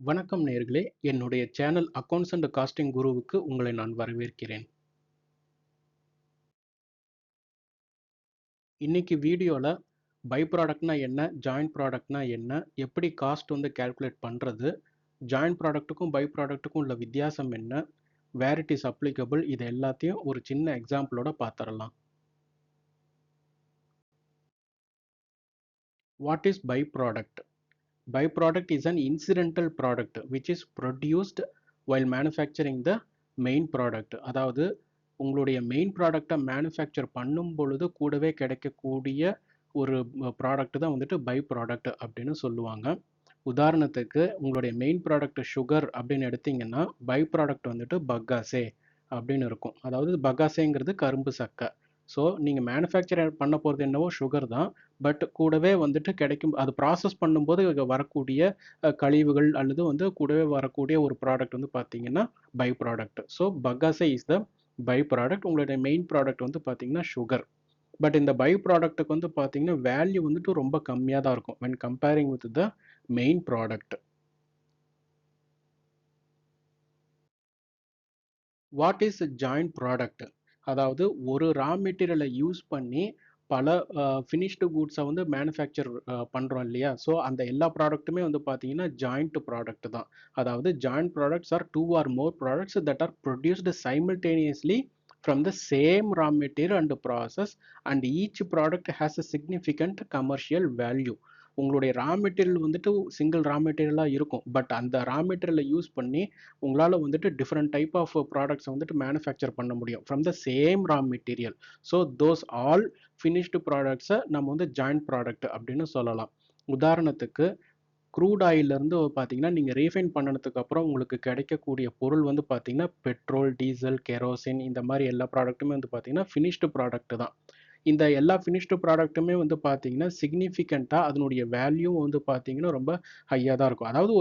வணக்கம் நேயர்களே, என்னுடைய சேனல் அக்கவுண்ட்ஸ் அண்ட் காஸ்டிங் குருவுக்கு உங்களை நான் வரவேற்கிறேன். இன்னைக்கு வீடியோல பை ப்ராடக்ட்னா என்ன, ஜாயிண்ட் ப்ராடக்ட்னா என்ன, எப்படி காஸ்ட் கால்குலேட் பண்றது, ஜாயிண்ட் ப்ராடக்ட்டுக்கும் பை ப்ராடக்ட்டுக்கும் உள்ள வித்தியாசம் என்ன, வேர் இட் இஸ் அப்ளிகபிள், இது எல்லாத்தையும் ஒரு சின்ன எக்ஸாம்பிளோட பார்த்துடலாம். What is byproduct? Byproduct is an incidental product which is produced while manufacturing the main product. அதாவது உங்களுடைய மெயின் ப்ராடக்டை மேனுஃபேக்சர் பண்ணும் பொழுது கூடவே கிடைக்கக்கூடிய ஒரு ப்ராடக்ட் தான் பை ப்ராடக்ட் அப்படின்னு சொல்லுவாங்க. உதாரணத்துக்கு உங்களுடைய மெயின் ப்ராடக்ட் சுகர் அப்படின்னு எடுத்தீங்கன்னா பை ப்ராடக்ட் பக்காசே அப்படின்னு இருக்கும். அதாவது பக்காசேங்கிறது கரும்பு சக்கை. ஸோ நீங்கள் மேனுஃபேக்சர் பண்ண போகிறது என்னவோ சுகர் தான். பட் கூடவே கிடைக்கும், அது ப்ராசஸ் பண்ணும்போது வரக்கூடிய கழிவுகள் அல்லது கூடவே வரக்கூடிய ஒரு ப்ராடக்ட் பார்த்தீங்கன்னா by product. So bagasse is the by product. உங்களுடைய மெயின் ப்ராடக்ட் பார்த்தீங்கன்னா சுகர். பட் இந்த பை ப்ராடக்ட்டுக்கு பார்த்தீங்கன்னா வேல்யூ ரொம்ப கம்மியாக தான் இருக்கும் when comparing with the main product. What is joint product? அதாவது ஒரு ரா மெட்டீரியலை யூஸ் பண்ணி பல ஃபினிஷ்டு கூட்ஸை மேனுஃபேக்சர் பண்ணுறோம் இல்லையா? ஸோ அந்த எல்லா ப்ராடக்ட்டுமே பார்த்தீங்கன்னா ஜாயிண்ட் ப்ராடக்ட் தான். அதாவது joint products are two or more products that are produced simultaneously from the same raw material and process, and each product has a significant commercial value. உங்களுடைய raw material single raw மெட்டீரியலாக இருக்கும். But அந்த ரா மெட்டீரியலை use பண்ணி உங்களால் different type of ப்ராடக்ட்ஸை manufacture பண்ண முடியும் from the same raw material. So those all finished ப்ராடக்ட்ஸை நம்ம ஜாயிண்ட் ப்ராடக்ட் அப்படின்னு சொல்லலாம். உதாரணத்துக்கு க்ரூட் ஆயிலிருந்து பார்த்தீங்கன்னா நீங்கள் ரீஃபைன் பண்ணதுக்கு அப்புறம் உங்களுக்கு கிடைக்கக்கூடிய பொருள் பார்த்தீங்கன்னா பெட்ரோல், டீசல், கெரோசின், இந்த மாதிரி எல்லா ப்ராடக்ட்டுமே பார்த்தீங்கன்னா ஃபினிஷ்டு ப்ராடக்ட் தான். இந்த எல்லா ஃபினிஷ்டு ப்ராடக்ட்டுமே பார்த்தீங்கன்னா சிக்னிஃபிகண்ட்டாக அதனுடைய வேல்யூ பார்த்தீங்கன்னா ரொம்ப ஹையாக தான் இருக்கும். அதாவது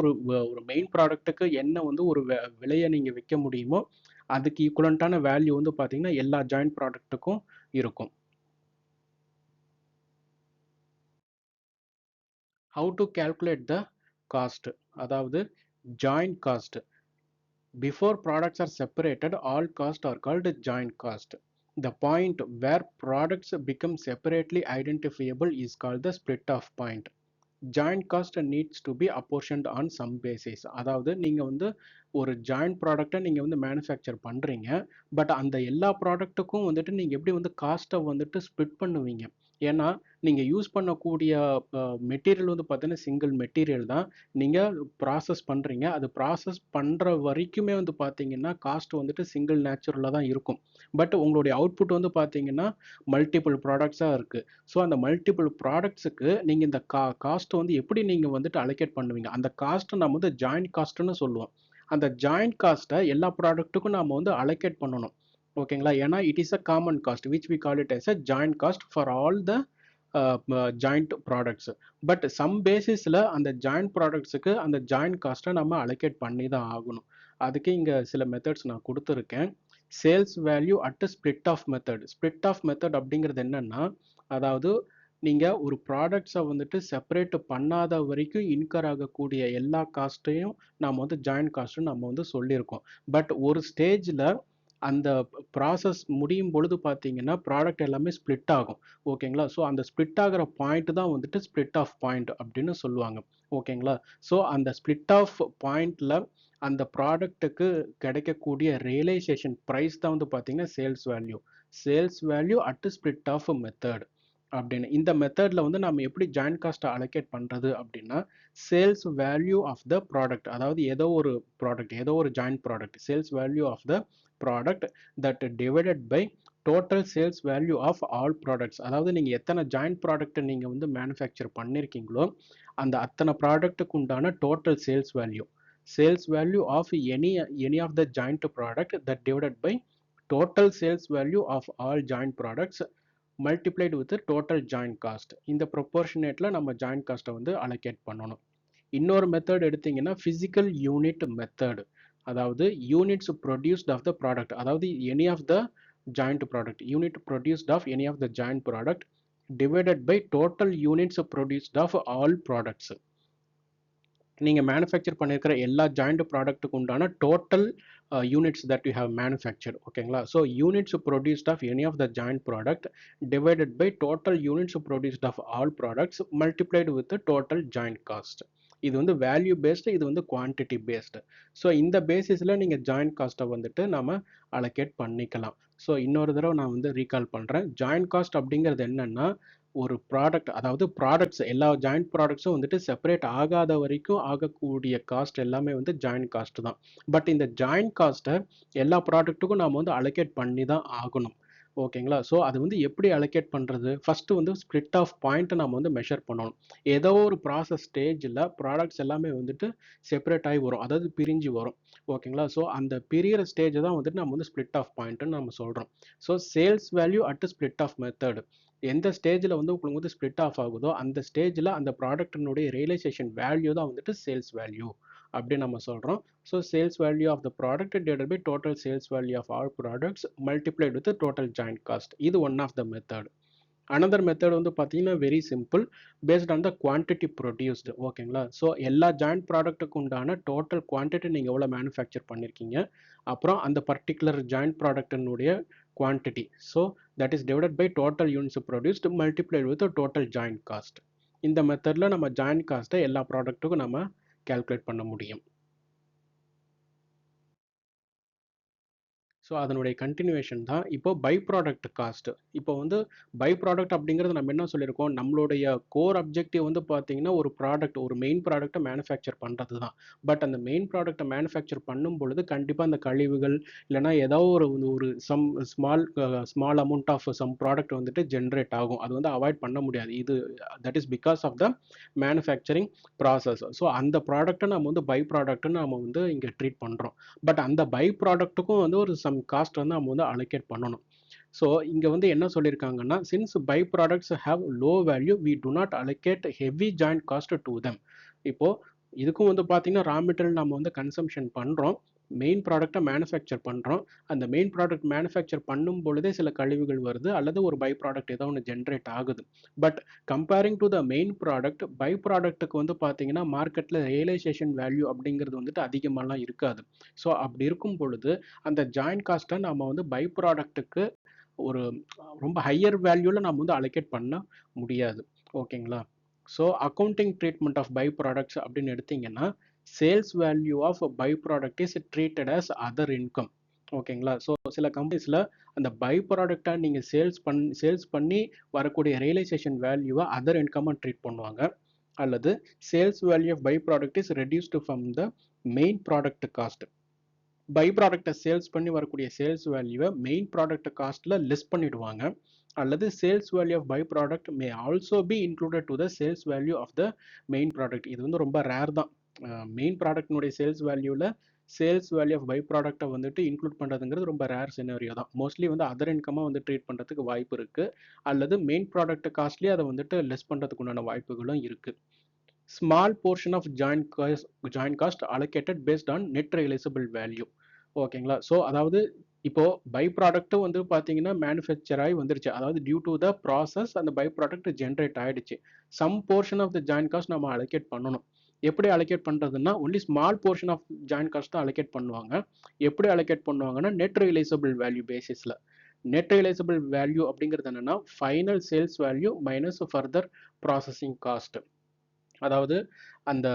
ஒரு மெயின் ப்ராடக்ட்டுக்கு என்ன ஒரு விலையை நீங்கள் விற்க முடியுமோ அதுக்கு ஈக்குவலண்ட்டான வேல்யூ பார்த்தீங்கன்னா எல்லா ஜாயிண்ட் ப்ராடக்ட்டுக்கும் இருக்கும். How to calculate the cost? அதாவது joint cost. Before products are separated, all costs are called joint cost. The point where products become separately identifiable is called the split off point. Joint cost needs to be apportioned on some basis. அதாவது நீங்கள் ஒரு joint ப்ராடக்டை நீங்கள் manufacture பண்ணுறீங்க. But அந்த எல்லா ப்ராடக்ட்டுக்கும் நீங்கள் எப்படி காஸ்ட்டை ஸ்ப்ளிட் பண்ணுவீங்க? ஏன்னா நீங்கள் யூஸ் பண்ணக்கூடிய மெட்டீரியல் பார்த்தீங்கன்னா சிங்கிள் மெட்டீரியல் தான். நீங்கள் ப்ராசஸ் பண்ணுறீங்க. அது ப்ராசஸ் பண்ணுற வரைக்குமே பார்த்தீங்கன்னா காஸ்ட் சிங்கிள் நேச்சுரலாக தான் இருக்கும். பட் உங்களுடைய அவுட்புட் பார்த்தீங்கன்னா மல்டிபிள் ப்ராடக்ட்ஸாக இருக்குது. ஸோ அந்த மல்டிபிள் ப்ராடக்ட்ஸுக்கு நீங்கள் இந்த காஸ்ட் எப்படி நீங்கள் அலோகேட் பண்ணுவீங்க? அந்த காஸ்ட்டை நம்ம ஜாயிண்ட் காஸ்ட்னு சொல்லுவோம். அந்த ஜாயிண்ட் காஸ்ட்டை எல்லா ப்ராடக்ட்டுக்கும் நாம் அலோகேட் பண்ணணும். ஓகேங்களா? ஏன்னா it is a common cost which we call it as a joint cost for all the joint products. But some பேசிஸில் அந்த ஜாயிண்ட் ப்ராடக்ட்ஸுக்கு அந்த ஜாயிண்ட் காஸ்ட்டை நம்ம அலோகேட் பண்ணி தான் ஆகணும். அதுக்கு இங்கே சில மெத்தட்ஸ் நான் கொடுத்துருக்கேன். Sales value at split off method. Split off method அப்படிங்கிறது என்னன்னா, அதாவது நீங்கள் ஒரு ப்ராடக்ட்ஸை செப்பரேட் பண்ணாத வரைக்கும் இன்கர் ஆகக்கூடிய எல்லா காஸ்ட்டையும் நாம் ஜாயிண்ட் காஸ்ட்டு நம்ம சொல்லியிருக்கோம். பட் ஒரு ஸ்டேஜில் அந்த ப்ராசஸ் முடியும் பொழுது பார்த்தீங்கன்னா ப்ராடக்ட் எல்லாமே ஸ்ப்ளிட் ஆகும். ஓகேங்களா? ஸோ அந்த ஸ்ப்ளிட் ஆகிற பாயிண்ட் தான் ஸ்ப்ளிட் ஆஃப் பாயிண்ட் அப்படின்னு சொல்லுவாங்க. ஓகேங்களா? ஸோ அந்த ஸ்ப்ளிட் ஆஃப் பாயிண்டில் அந்த ப்ராடக்ட்டுக்கு கிடைக்கக்கூடிய ரியலைசேஷன் ப்ரைஸ் தான் பார்த்தீங்கன்னா sales value. Sales value at split off method அப்படின்னு. இந்த மெத்தடில் நம்ம எப்படி ஜாயிண்ட் காஸ்ட்டை அலோகேட் பண்ணுறது அப்படின்னா, sales value of the product, அதாவது ஏதோ ஒரு ப்ராடக்ட், ஏதோ ஒரு joint product, sales value of the product that divided by total sales value of all products. அதாவது நீங்கள் எத்தனை ஜாயிண்ட் ப்ராடக்ட்டை நீங்கள் மேனுஃபேக்சர் பண்ணியிருக்கீங்களோ அந்த அத்தனை ப்ராடக்ட்டுக்கு உண்டான total sales value. Sales value of any of the joint product that divided by total sales value of all joint products multiplied with total joint cost. இந்த ப்ரொப்போர்ஷனேட்டில் நம்ம ஜாயிண்ட் காஸ்ட்டை அலோகேட் பண்ணணும். இன்னொரு மெத்தட் எடுத்தீங்கன்னா ஃபிசிக்கல் யூனிட் மெத்தட். அதாவது units produced of the product, அதாவது any of the joint product, unit produced of any of the joint product divided by total units produced of all products. நீங்கள் manufacture பண்ணியிருக்கிற எல்லா joint ப்ராடக்ட்டுக்கு உண்டான total units that you have manufactured. ஓகேங்களா? So units produced of any of the joint product divided by total units produced of all products multiplied with total joint cost. இது வந்து value based, இது வந்து quantity based. So இந்த பேசிஸில் நீங்கள் joint காஸ்ட்டை வந்துட்டு நம்ம அலோகேட் பண்ணிக்கலாம். ஸோ இன்னொரு தடவை நான் வந்து ரீகால் பண்ணுறேன். ஜாயிண்ட் காஸ்ட் அப்படிங்கிறது என்னென்னா, ஒரு ப்ராடக்ட், அதாவது ப்ராடக்ட்ஸ் எல்லா ஜாயிண்ட் ப்ராடக்ட்ஸும் வந்துட்டு செப்பரேட் ஆகாத வரைக்கும் ஆகக்கூடிய காஸ்ட் எல்லாமே வந்து ஜாயிண்ட் காஸ்ட் தான். பட் இந்த ஜாயிண்ட் காஸ்ட்டை எல்லா ப்ராடக்ட்டுக்கும் நாம் வந்து அலோகேட் பண்ணி தான் ஆகணும். ஓகேங்களா? ஸோ அது வந்து எப்படி அலோகேட் பண்ணுறது? ஃபஸ்ட்டு வந்து ஸ்ப்ளிட் ஆஃப் பாயிண்ட்டை நம்ம வந்து மெஷர் பண்ணணும். ஏதோ ஒரு ப்ராசஸ் ஸ்டேஜில் ப்ராடக்ட்ஸ் எல்லாமே வந்துட்டு செப்பரேட் ஆகி வரும், அதாவது பிரிஞ்சு வரும். ஓகேங்களா? ஸோ அந்த பிரியிற ஸ்டேஜை தான் வந்துட்டு நம்ம வந்து ஸ்ப்ளிட் ஆஃப் பாயிண்ட்டுன்னு நம்ம சொல்கிறோம். So sales value at split off method, எந்த ஸ்டேஜில் வந்து உங்களுக்கு வந்து ஸ்ப்ளிட் ஆஃப் ஆகுதோ அந்த ஸ்டேஜில் அந்த ப்ராடக்டினுடைய ரியலைசேஷன் வேல்யூ தான் வந்துட்டு சேல்ஸ் வேல்யூ அப்படின்னு நம்ம சொல்கிறோம். So sales value of the product divided by total sales value of all products multiplied with total joint cost. இது one of the method. Another method வந்து பார்த்தீங்கன்னா very simple, based on the quantity produced. ஓகேங்களா? So எல்லா joint ப்ராடக்ட்டுக்கு உண்டான total quantity நீங்கள் எவ்வளோ manufacture பண்ணியிருக்கீங்க, அப்புறம் அந்த பர்டிகுலர் ஜாயிண்ட் ப்ராடக்டினுடைய quantity, so that is divided by total units produced multiplied with the total joint cost. இந்த மெத்தட்ல நம்ம joint cost எல்லா ப்ராடக்ட்டுக்கும் நம்ம calculate பண்ண முடியும். ஸோ அதனுடைய கண்டினியூவேஷன் தான் இப்போ பை ப்ராடக்ட் காஸ்ட். இப்போ வந்து பை ப்ராடக்ட் அப்படிங்கிறது நம்ம என்ன சொல்லியிருக்கோம், நம்மளுடைய கோர் அப்ஜெக்டிவ் வந்து பார்த்தீங்கன்னா ஒரு ப்ராடக்ட், ஒரு மெயின் ப்ராடக்ட்டை மேனுஃபேக்சர் பண்ணுறது தான். பட் அந்த மெயின் ப்ராடக்ட்டை மேனுஃபேக்சர் பண்ணும் பொழுது கண்டிப்பாக அந்த கழிவுகள் இல்லைனா ஏதோ ஒரு some small amount of some product வந்துட்டு ஜென்ரேட் ஆகும். அது வந்து அவாய்ட் பண்ண முடியாது. இது that is because of the manufacturing process. So அந்த ப்ராடக்ட்டை நம்ம வந்து பை ப்ராடக்ட்னு நம்ம வந்து இங்கே ட்ரீட் பண்ணுறோம். பட் அந்த பை ப்ராடக்ட்டுக்கும் வந்து ஒரு சம் காஸ்ட் வந்து நம்ம வந்து அலோகேட் பண்ணணும். ஸோ இங்கே வந்து என்ன சொல்லியிருக்காங்கன்னா, since byproducts have low value we do not allocate heavy joint cost to them. இப்போது இதுக்கும் வந்து பார்த்தீங்கன்னா ரா மெட்டீரியல் நம்ம வந்து கன்சம்ஷன் பண்ணுறோம், மெயின் ப்ராடக்டை மேனுஃபேக்சர் பண்ணுறோம். அந்த மெயின் ப்ராடக்ட் மேனுஃபேக்சர் பண்ணும் பொழுதே சில கழிவுகள் வருது அல்லது ஒரு பை ப்ராடக்ட் ஏதோ ஒன்று ஜென்ரேட் ஆகுது. But comparing to the main product, by ப்ராடக்ட்டுக்கு வந்து பார்த்தீங்கன்னா மார்க்கெட்டில் ரியலைசேஷன் வேல்யூ அப்படிங்கிறது வந்துட்டு அதிகமாகலாம் இருக்காது. ஸோ அப்படி இருக்கும் பொழுது அந்த ஜாயிண்ட் காஸ்ட்டை நம்ம வந்து பை ப்ராடக்ட்டுக்கு ஒரு ரொம்ப ஹையர் வேல்யூவில் நம்ம வந்து அலோகேட் பண்ண முடியாது. ஓகேங்களா? So accounting treatment of byproducts அப்படின்னு எடுத்தீங்கன்னா, sales value of by product is treated as other income. ஓகேங்களா? ஸோ சில கம்பெனிஸில் அந்த பை ப்ராடக்டை நீங்கள் சேல்ஸ் பண்ணி வரக்கூடிய ரியலைசேஷன் வேல்யூவை அதர் இன்கமாக ட்ரீட் பண்ணுவாங்க. அல்லது sales value of by product is reduced from the main product cost. பை ப்ராடக்டை சேல்ஸ் பண்ணி வரக்கூடிய சேல்ஸ் வேல்யூவை மெயின் ப்ராடக்ட் காஸ்ட்டில் லெஸ் பண்ணிடுவாங்க. அல்லது sales value of by product may also be included to the sales value of the main product. இது வந்து ரொம்ப ரேர் தான். மெயின் ப்ராடக்ட்னுடைய சேல்ஸ் வேல்யூவில் சேல்ஸ் வேல்யூ ஆஃப் பை ப்ராடக்ட்டை வந்துட்டு இன்க்ளூட் பண்ணுறதுங்கிறது ரொம்ப ரேர் சினாரியோ தான். மோஸ்ட்லி வந்து அதர் இன்கமாக வந்து ட்ரீட் பண்ணுறதுக்கு வாய்ப்பு இருக்குது. அல்லது மெயின் ப்ராடக்ட் காஸ்ட்லேயே அதை வந்துட்டு லெஸ் பண்ணுறதுக்கு உண்டான வாய்ப்புகளும் இருக்குது. Small portion of joint cost allocated based on net realisable value. ஓகேங்களா? ஸோ அதாவது இப்போ பை ப்ராடக்ட்டும் வந்து பார்த்தீங்கன்னா மேனுஃபேக்சர் ஆகி வந்துருச்சு, அதாவது டியூ டு த ப்ராசஸ் அந்த பை ப்ராடக்ட் ஜென்ரேட் ஆகிடுச்சு. Some portion of the joint cost நம்ம அலோகேட் பண்ணணும். எப்படி அலோகேட் பண்ணுறதுன்னா, only small portion of joint cost தான் அலோகேட் பண்ணுவாங்க. எப்படி அலோகேட் பண்ணுவாங்கன்னா, நெட் ரியலைசபிள் வேல்யூ பேசிஸில். நெட் ரியலைசபிள் வேல்யூ அப்படிங்கிறது என்னென்னா final sales value minus further processing cost. அதாவது அந்த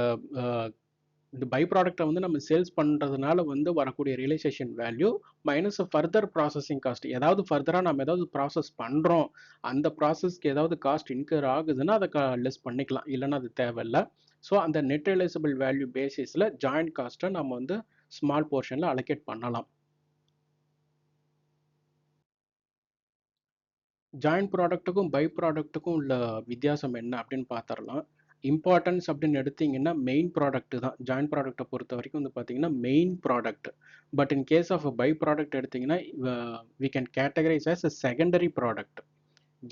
இந்த பை ப்ராடக்ட்டை வந்து நம்ம சேல்ஸ் பண்ணுறதுனால வந்து வரக்கூடிய realisation value minus further processing cost. ஏதாவது ஃபர்தராக நம்ம ஏதாவது ப்ராசஸ் பண்ணுறோம், அந்த ப்ராசஸ்க்கு ஏதாவது காஸ்ட் இன்கர் ஆகுதுன்னா அதை லெஸ் பண்ணிக்கலாம், இல்லைன்னா அது தேவையில்லை. ஸோ அந்த நெட் ரியலைசபிள் வேல்யூ பேசிஸில் ஜாயிண்ட் காஸ்ட்டை நம்ம வந்து ஸ்மால் போர்ஷனில் அலோகேட் பண்ணலாம். ஜாயிண்ட் ப்ராடக்ட்டுக்கும் பை ப்ராடக்ட்டுக்கும் உள்ள வித்தியாசம் என்ன அப்படின்னு பார்த்துடலாம். இம்பார்ட்டன்ஸ் அப்படின்னு எடுத்தீங்கன்னா மெயின் ப்ராடக்ட் தான். ஜாயிண்ட் ப்ராடக்ட்டை பொறுத்த வரைக்கும் வந்து பார்த்தீங்கன்னா main product. But in case of by product எடுத்தீங்கன்னா we can categorise as secondary product.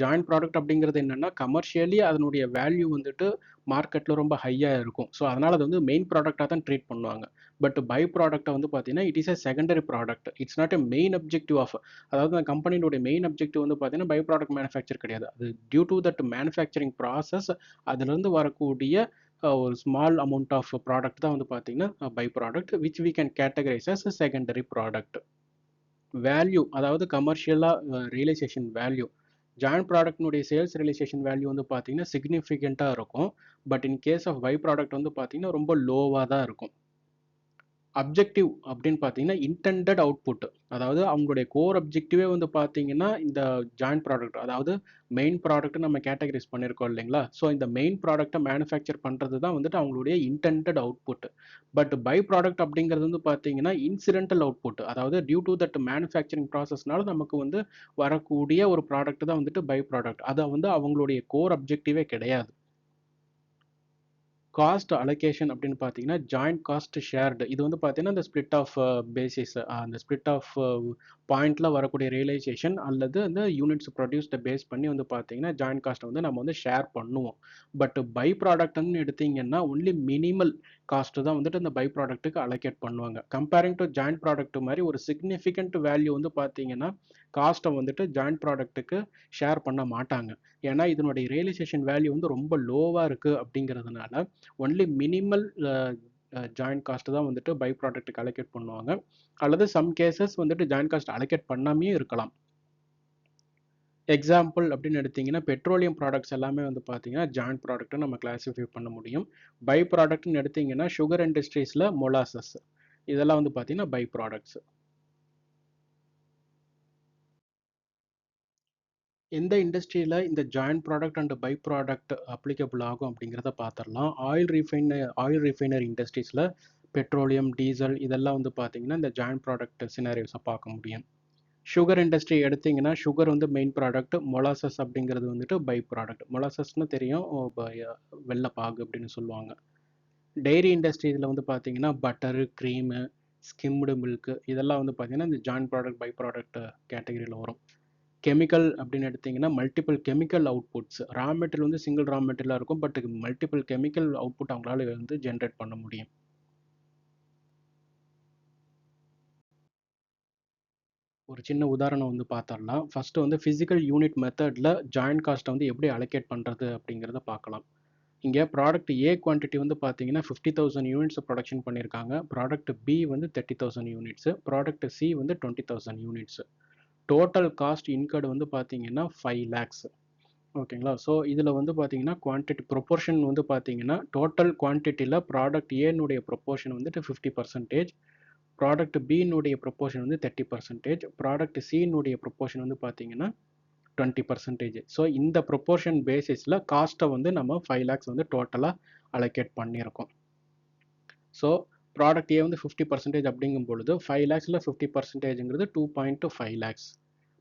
Joint product அப்படிங்கிறது என்னென்னா கமர்ஷியலி அதனுடைய வேல்யூ வந்துட்டு மார்க்கெட்டில் ரொம்ப ஹையாக இருக்கும். ஸோ அதனால் அது வந்து மெயின் ப்ராடக்டாக தான் ட்ரீட் பண்ணுவாங்க. பட் பை ப்ராடக்ட்டை வந்து பார்த்தீங்கன்னா it is a secondary product. It's not a main objective of, அதாவது அந்த கம்பெனியோட மெயின் அப்ஜெக்டிவ் வந்து பார்த்தீங்கன்னா பை ப்ராடக்ட் மேனுஃபேக்சர் கிடையாது. அது due to that manufacturing process அதுலேருந்து வரக்கூடிய ஒரு ஸ்மால் அமௌண்ட் ஆஃப் ப்ராடக்ட் தான் வந்து பார்த்தீங்கன்னா by product which we can categorise as secondary product. Value அதாவது கமர்ஷியலாக ரியலைசேஷன் வேல்யூ ஜாயிண்ட் ப்ராடக்ட்னுடைய சேல்ஸ் ரியலைசேஷன் வேல்யூ வந்து பார்த்தீங்கன்னா சிக்னிஃபிகண்ட்டாக இருக்கும். But in case of by product வந்து பார்த்தீங்கன்னா ரொம்ப லோவாக தான் இருக்கும். அப்ஜெக்டிவ் அப்படின்னு பார்த்தீங்கன்னா இன்டெண்டட் அவுட்புட், அதாவது அவங்களுடைய கோர் அப்ஜெக்டிவே வந்து பார்த்தீங்கன்னா இந்த ஜாயிண்ட் ப்ராடக்ட், அதாவது மெயின் ப்ராடக்ட் நம்ம கேட்டகரைஸ் பண்ணியிருக்கோம் இல்லைங்களா. ஸோ இந்த மெயின் ப்ராடக்ட்டை மேனுஃபேக்சர் பண்ணுறது தான் வந்துட்டு அவங்களுடைய intended output. But byproduct அப்படிங்கிறது வந்து பார்த்தீங்கன்னா இன்சிடென்டல் அவுட்புட், அதாவது டியூ டு தட் மேனுஃபேக்சரிங் ப்ராசஸ்னால நமக்கு வந்து வரக்கூடிய ஒரு ப்ராடக்ட் தான் வந்துட்டு பை ப்ராடக்ட். அதை வந்து அவங்களுடைய கோர் அப்ஜெக்டிவே கிடையாது. காஸ்ட் அலோகேஷன் அப்படின்னு பார்த்தீங்கன்னா ஜாயிண்ட் காஸ்ட் ஷேர்டு, இது வந்து பார்த்தீங்கன்னா இந்த ஸ்பிளிட் ஆஃப் பேசிஸ், அந்த ஸ்பிளிட் ஆஃப் பாயிண்ட்ல வரக்கூடிய ரியலைசேஷன் அல்லது அந்த யூனிட்ஸ் ப்ரொடியூஸ்ட பேஸ் பண்ணி வந்து பார்த்தீங்கன்னா ஜாயிண்ட் காஸ்ட்டை வந்து நம்ம வந்து ஷேர் பண்ணுவோம். பட் பை ப்ராடக்ட்னு எடுத்தீங்கன்னா ஒன்லி மினிமல் காஸ்ட் தான் வந்துட்டு அந்த பை ப்ராடக்ட்டுக்கு அலோகேட் பண்ணுவாங்க. கம்பேரிங் டு ஜாயிண்ட் ப்ராடக்ட் மாதிரி ஒரு சிக்னிஃபிகண்ட் வேல்யூ வந்து பார்த்தீங்கன்னா காஸ்ட்டை வந்துட்டு ஜாயிண்ட் ப்ராடக்ட்டுக்கு ஷேர் பண்ண மாட்டாங்க. ஏன்னா இதனுடைய ரியலைசேஷன் வேல்யூ வந்து ரொம்ப லோவாக இருக்குது அப்படிங்கிறதுனால ஒன்லி மினிமல் ஜாயிண்ட் காஸ்ட் தான் வந்துட்டு பை ப்ராடக்ட்டுக்கு அலோகேட் பண்ணுவாங்க. அல்லது சம் கேசஸ் வந்துட்டு ஜாயிண்ட் காஸ்ட் அலோகேட் பண்ணாமே இருக்கலாம். எக்ஸாம்பிள் அப்படின்னு எடுத்தீங்கன்னா பெட்ரோலியம் ப்ராடக்ட்ஸ் எல்லாமே வந்து பார்த்தீங்கன்னா ஜாயிண்ட் ப்ராடக்ட்டை நம்ம கிளாஸிஃபை பண்ண முடியும். பை ப்ராடக்ட்னு எடுத்தீங்கன்னா சுகர் இண்டஸ்ட்ரீஸில் மொலாசஸ், இதெல்லாம் வந்து பார்த்தீங்கன்னா பை ப்ராடக்ட்ஸ். எந்த இண்டஸ்ட்ரியில் இந்த joint product and byproduct applicable ஆகும் அப்படிங்கிறத பார்த்துடலாம். ஆயில் ரிஃபைனரி இண்டஸ்ட்ரீஸில் பெட்ரோலியம், டீசல் இதெல்லாம் வந்து பார்த்தீங்கன்னா இந்த ஜாயிண்ட் ப்ராடக்ட் சினாரியோஸை பார்க்க முடியும். சுகர் இண்டஸ்ட்ரி எடுத்தீங்கன்னா சுகர் வந்து மெயின் ப்ராடக்ட், மொலாசஸ் அப்படிங்கிறது வந்துட்டு பை ப்ராடக்ட். மொலாசஸ்னு தெரியும், வெள்ளைப்பாகு அப்படின்னு சொல்லுவாங்க. டெய்ரி இண்டஸ்ட்ரி இதில் வந்து பார்த்தீங்கன்னா பட்டரு, க்ரீமு, ஸ்கிம்டு மில்க்கு இதெல்லாம் வந்து பார்த்தீங்கன்னா இந்த ஜாயிண்ட் ப்ராடக்ட் பை ப்ராடக்ட் கேட்டகரியில் வரும். கெமிக்கல் அப்படின்னு எடுத்தீங்கன்னா multiple chemical outputs, raw material வந்து சிங்கிள் ரா மெட்டீரியலாக இருக்கும், பட் மல்டிபிள் கெமிக்கல் அவுட்புட் அவங்களால வந்து ஜென்ரேட் பண்ண முடியும். ஒரு சின்ன உதாரணம் வந்து பார்த்தோம்னா ஃபர்ஸ்ட் வந்து ஃபிசிக்கல் யூனிட் மெத்தடில் ஜாயிண்ட் காஸ்ட்டை வந்து எப்படி அலோகேட் பண்ணுறது அப்படிங்கிறத பார்க்கலாம். இங்கே ப்ராடக்ட் ஏ குவான்டிட்டி வந்து பார்த்தீங்கன்னா 50,000 யூனிட்ஸ் ப்ரொடக்ஷன் பண்ணியிருக்காங்க. ப்ராடக்ட் பி வந்து 30,000 யூனிட்ஸு, ப்ராடக்ட் சி வந்து 20,000 யூனிட்ஸு. டோட்டல் காஸ்ட் இன்கர்டு வந்து பார்த்தீங்கன்னா 5 lakhs. ஓகேங்களா. ஸோ இதில் வந்து பார்த்தீங்கன்னா குவான்டிட்டி ப்ரொப்போர்ஷன் வந்து பார்த்தீங்கன்னா டோட்டல் குவான்டிட்டியில் ப்ராடக்ட் ஏனுடைய ப்ரொப்போர்ஷன் வந்துட்டு 50%, ப்ராடக்ட் பின்னுடைய ப்ரொப்போர்ஷன் வந்து 30%, ப்ராடக்ட் சின்னுடைய ப்ரொப்போர்ஷன் வந்து பார்த்தீங்கன்னா 20%. ஸோ இந்த ப்ரொப்போர்ஷன் பேசிஸில் காஸ்ட்டை வந்து நம்ம 5 lakhs வந்து டோட்டலாக அலோகேட் பண்ணியிருக்கோம். ஸோ ப்ராடக்ட் ஏ வந்து 50% அப்படிங்கும் பொழுது 5 lakhsல 50%ங்கிறது 2.5 lakhs.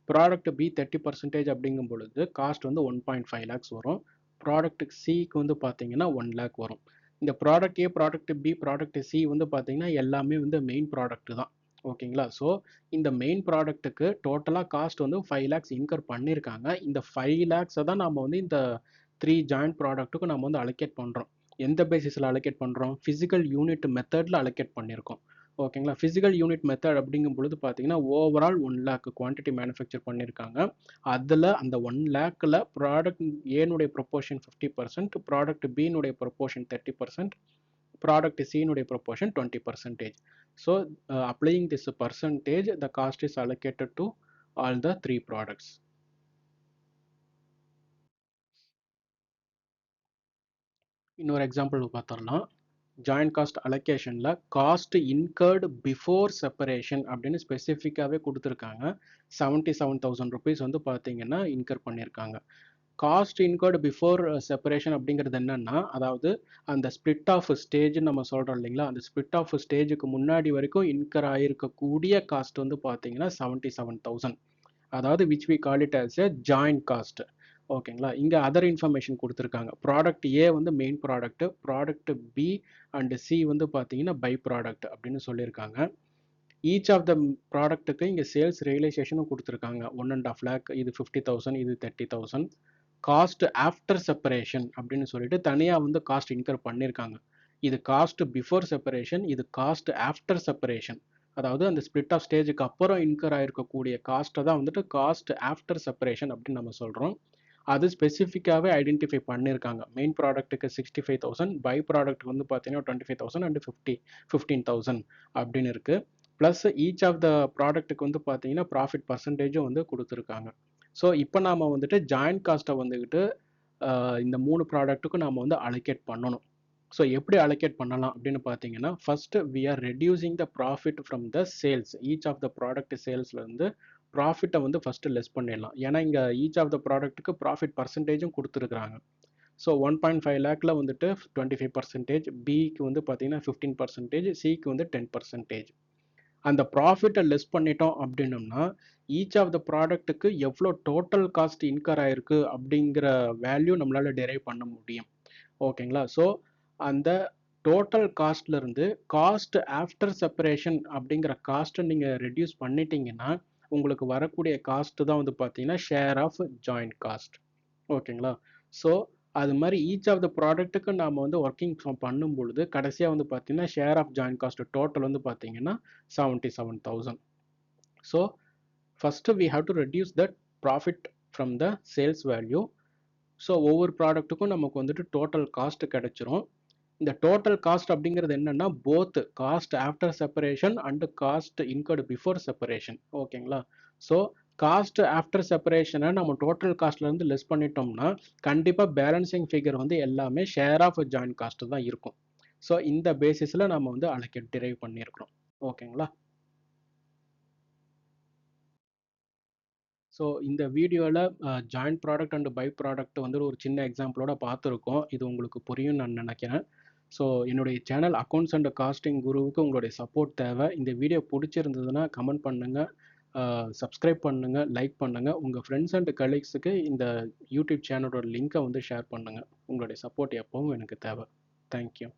ப்ராடக்ட் பி 30% அப்படிங்கும் பொழுது காஸ்ட் வந்து 1.5 lakhs வரும். ப்ராடக்ட் சிக்கு வந்து பார்த்தீங்கன்னா 1 lakh வரும். இந்த product A, product B, product C வந்து பார்த்தீங்கன்னா எல்லாமே வந்து மெயின் ப்ராடக்ட் தான். ஓகேங்களா. ஸோ இந்த மெயின் ப்ராடக்ட்டுக்கு டோட்டலாக காஸ்ட் வந்து 5 lakhs இன்கர் பண்ணியிருக்காங்க. இந்த 5 lakhsை தான் நம்ம வந்து இந்த 3 ஜாயிண்ட் ப்ராடக்ட்டுக்கும் நம்ம வந்து அலோகேட் பண்ணுறோம். எந்த பேசிஸில் அலோகேட் பண்ணுறோம்? ஃபிசிக்கல் யூனிட் மெத்தடில் அலோகேட் பண்ணியிருக்கோம். ஓகேங்களா. ஃபிசிக்கல் யூனிட் மெத்தட் அப்படிங்கும் பொழுது பார்த்தீங்கன்னா ஓவரால் 1 lakh குவான்டிட்டி மேனுஃபேக்சர் பண்ணியிருக்காங்க. அதில் அந்த 1 lakhல ப்ராடக்ட் ஏனுடைய ப்ரொப்போர்ஷன் 50%, ப்ராடக்ட் பின்னுடைய ப்ரொப்போர்ஷன் 30%, ப்ராடக்ட் சினுடைய proportion 20%. So applying this percentage the cost is allocated to all the 3 products. இன்னொரு எக்ஸாம்பிள் பார்த்துடலாம். ஜாயிண்ட் காஸ்ட் அலோகேஷனில் காஸ்ட் இன்கர்டு பிஃபோர் செப்பரேஷன் அப்படின்னு ஸ்பெசிஃபிக்காகவே கொடுத்துருக்காங்க. 77,000 ருபீஸ் வந்து பார்த்தீங்கன்னா இன்கர் பண்ணியிருக்காங்க. காஸ்ட் இன்கர்டு பிஃபோர் செப்பரேஷன் அப்படிங்கிறது என்னன்னா, அதாவது அந்த ஸ்பிளிட் ஆஃப் ஸ்டேஜ்னு நம்ம சொல்கிறோம் இல்லைங்களா, அந்த ஸ்பிளிட் ஆஃப் ஸ்டேஜுக்கு முன்னாடி வரைக்கும் இன்கர் ஆகிருக்கக்கூடிய காஸ்ட் வந்து பார்த்தீங்கன்னா 77,000, அதாவது which we call it as a joint cost. ஓகேங்களா. இங்கே அதர் இன்ஃபர்மேஷன் கொடுத்துருக்காங்க. ப்ராடக்ட் ஏ வந்து main product, product B and C வந்து பார்த்தீங்கன்னா பை ப்ராடக்ட் அப்படின்னு சொல்லியிருக்காங்க. ஈச் ஆஃப் த ப்ராடக்ட்டுக்கு இங்கே சேல்ஸ் ரியலைசேஷனும் கொடுத்துருக்காங்க. 1.5 lakh, இது 50,000, இது 30,000. காஸ்ட் ஆஃப்டர் செப்பரேஷன் அப்படின்னு சொல்லிட்டு தனியாக வந்து காஸ்ட் இன்கர் பண்ணியிருக்காங்க. இது காஸ்ட் பிஃபோர் செப்பரேஷன், இது காஸ்ட் ஆஃப்டர் செப்பரேஷன். அதாவது அந்த ஸ்பிளிட் ஆஃப் ஸ்டேஜுக்கு அப்புறம் இன்கர் ஆகிருக்கக்கூடிய காஸ்ட்டை தான் வந்துட்டு காஸ்ட் ஆஃப்டர் செப்பரேஷன் அப்படின்னு நம்ம சொல்கிறோம். அது ஸ்பெசிஃபிக்காகவே ஐடென்டிஃபை பண்ணியிருக்காங்க. மெயின் ப்ராடக்ட்டுக்கு 65,000, பை ப்ராடக்ட் வந்து பார்த்தீங்கன்னா 25,000 அண்ட் 15,000 அப்படின்னு இருக்கு. ப்ளஸ் ஈச் ஆஃப் த ப்ராடக்ட்டுக்கு வந்து பார்த்தீங்கன்னா ப்ராஃபிட் பர்சன்டேஜும் வந்து கொடுத்துருக்காங்க. ஸோ இப்போ நாம வந்துட்டு ஜாயின்ட் காஸ்ட்டை வந்துக்கிட்டு இந்த 3 ப்ராடக்ட்டுக்கும் நாம வந்து அலோகேட் பண்ணணும். ஸோ எப்படி அலோகேட் பண்ணலாம் அப்படின்னு பார்த்தீங்கன்னா, first we are reducing the profit from the sales. Each of the product சேல்ஸ்லேருந்து ப்ராஃபிட்டை வந்து ஃபர்ஸ்ட் லெஸ் பண்ணிடலாம். ஏன்னா இங்கே ஈச் ஆஃப் த ப்ராடக்ட்டுக்கு ப்ராஃபிட் பர்சன்டேஜும் கொடுத்துருக்குறாங்க. ஸோ 1.5 லேக்கில் வந்துட்டு 25%, பிக்கு வந்து பார்த்தீங்கன்னா 15%, சிக்கு வந்து 10%. அந்த ப்ராஃபிட்டை லெஸ் பண்ணிட்டோம் அப்படின்னோம்னா ஈச் ஆஃப் த ப்ராடக்ட்டுக்கு எவ்வளோ டோட்டல் காஸ்ட் இன்கர் ஆயிருக்கு அப்படிங்கிற வேல்யூ நம்மளால டெரைவ் பண்ண முடியும். ஓகேங்களா? ஸோ அந்த டோட்டல் காஸ்ட்ல இருந்து காஸ்ட் ஆஃப்டர் செப்பரேஷன் அப்படிங்கிற காஸ்ட்டை நீங்கள் ரெடியூஸ் பண்ணிட்டீங்கன்னா உங்களுக்கு வரக்கூடிய காஸ்ட் தான் வந்து பார்த்தீங்கன்னா ஷேர் ஆஃப் ஜாயிண்ட் காஸ்ட். ஓகேங்களா? ஸோ அது மாதிரி ஈச் ஆஃப் த ப்ராடக்ட்டுக்கு நாம் வந்து ஒர்க்கிங் பண்ணும் பொழுது கடைசியாக வந்து பார்த்தீங்கன்னா share of joint cost total வந்து பார்த்தீங்கன்னா 77,000. So first we have to reduce the profit from the sales value. So ஒவ்வொரு ப்ராடக்ட்டுக்கும் நமக்கு வந்துட்டு டோட்டல் காஸ்ட் கிடைச்சிரும். இந்த டோட்டல் காஸ்ட் அப்படிங்கிறது என்னன்னா both cost after separation and cost incurred before separation. ஓகேங்களா? ஸோ காஸ்ட் ஆஃப்டர் செப்பரேஷனை நம்ம டோட்டல் காஸ்ட்லேருந்து லெஸ் பண்ணிட்டோம்னா கண்டிப்பாக பேலன்சிங் ஃபிகர் வந்து எல்லாமே ஷேர் ஆஃப் ஜாயிண்ட் காஸ்ட் தான் இருக்கும். ஸோ இந்த பேசிஸில் நம்ம வந்து அலோகேட் டிரைவ் பண்ணியிருக்கிறோம். ஓகேங்களா? ஸோ இந்த வீடியோவில் joint product and by product வந்து ஒரு சின்ன எக்ஸாம்பிளோட பார்த்துருக்கோம். இது உங்களுக்கு புரியும் நான் நினைக்கிறேன். ஸோ என்னுடைய சேனல் அக்கௌண்ட்ஸ் அண்ட் காஸ்டிங் குருவுக்கு உங்களுடைய சப்போர்ட் தேவை. இந்த வீடியோ பிடிச்சிருந்ததுன்னா கமெண்ட் பண்ணுங்கள், சப்ஸ்கிரைப் பண்ணுங்கள், லைக் பண்ணுங்கள். உங்கள் ஃப்ரெண்ட்ஸ் அண்ட் கலீக்ஸுக்கு இந்த யூடியூப் சேனலோட லிங்க்கை வந்து ஷேர் பண்ணுங்கள். உங்களுடைய சப்போர்ட் எப்பவும் எனக்கு தேவை. தேங்க்யூ.